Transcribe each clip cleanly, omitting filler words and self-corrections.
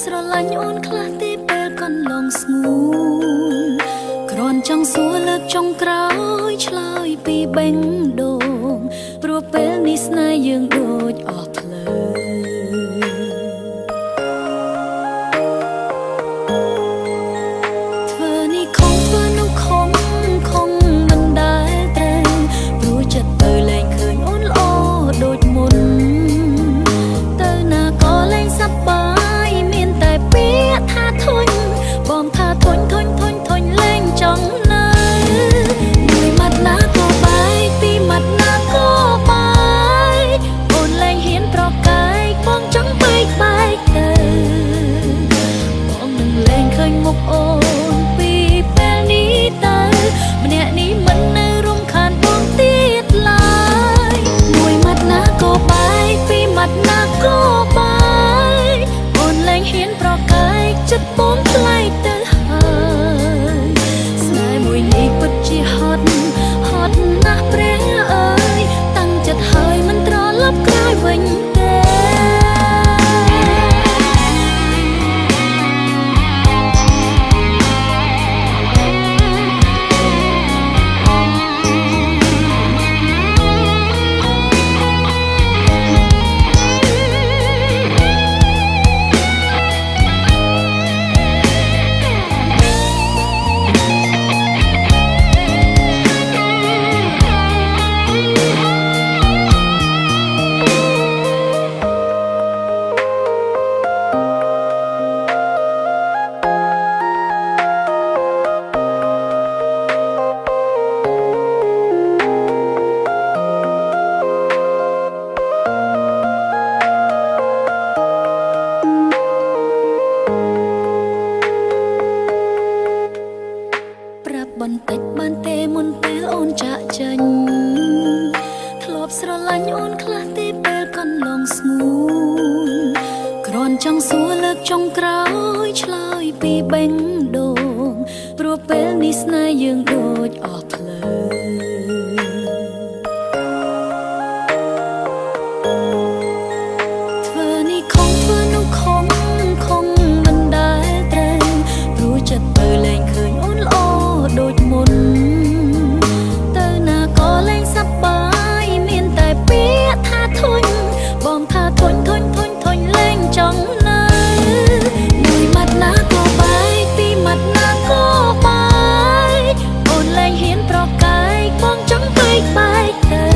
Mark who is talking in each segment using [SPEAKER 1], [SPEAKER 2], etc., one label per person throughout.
[SPEAKER 1] ស្រឡាញ់អូនខ្លះទេពេលកន្លងស្ងួនគ្រាន់ចង់សួរលើកចុងក្រោយឆ្លើយពីបេះដូងព្រោះពេលនេះស្នេហ៍យើងដូចអស់ផ្លូវធ្វើនេះខំធ្វើនោះខំមិនដែលត្រូវព្រោះចិត្តទៅលែងឃើញអូនល្អដូចមុនទៅណាក៏លែងសប្បាយមានតែពាក្យថាធុញបងថាធុញលែងចង់នៅមួយម៉ាត់ណាក៏បាយពីរម៉ាត់ណាក៏បាយអូនលែងហ៊ានប្រកាយបងចង់បែកទៅបងនឹងលែងឃើញមុខអូនពីពេលនេះទៅម្នាក់នេះមិននៅរំខានបងទៀតឡើយមួយម៉ាត់ណាក៏បាយពីរម៉ាត់ណាក៏បាយអូនលែងហ៊ានប្រកាយចិត្តបងថ្លៃទៅពិតជាហត់ណាស់ព្រះអើយតាំងចិត្តហើយមិនត្រឡប់ក្រោយវិញទេបន្តិចបានទេមុនពេលអូនចាក់ចេញធ្លាប់ស្រឡាញ់អូនខ្លះទេពេលកន្លងស្ងួនគ្រាន់ចង់សួរលើកចុងក្រោយឆ្លើយពីបេះដូងព្រោះពេលនេះស្នេហ៍យើងដូចអស់ផ្លូវធ្វើនេះខំធ្វើនោះខំមិនដែលត្រូវព្រោះចិត្តទៅលែងឃើញអូនល្អដូចមុនទៅណាក៏លែងសប្បាយមានតែពាក្យថាធុញបងថាធុញលែងចង់នៅមួយម៉ាត់ណាក៏បាយពីរម៉ាត់ណាក៏បាយអូនលែងហ៊ានប្រកាយបងចង់បែកទៅ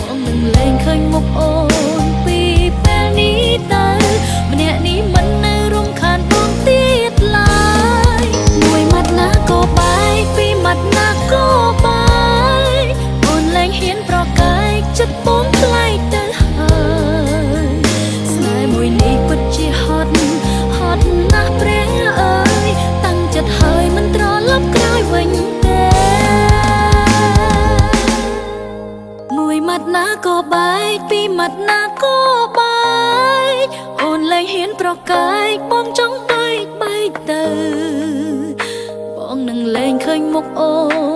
[SPEAKER 1] បងនឹងលែងឃើញមុខអូនពីពេលនេះទៅម្នាក់នេះមិននៅរំខានបងទៀតឡើយមួយម៉ាត់ណាក៏បាយពីរម៉ាត់ណាក៏បាយអូនលែងហ៊ានប្រកាយចិត្តបងថ្លៃទៅហើយស្នេហ៍មួយនេះពិតជាហត់ណាស់ព្រះអើយតាំងចិត្តហើយមិនត្រឡប់ក្រោយវិញទេមួយម៉ាត់ណាក៏បាយពីរម៉ាត់ណាក៏បាយអូនលែងហ៊ានប្រកាយបងចង់បែកទៅបងនឹងលែងឃើញមុខអូន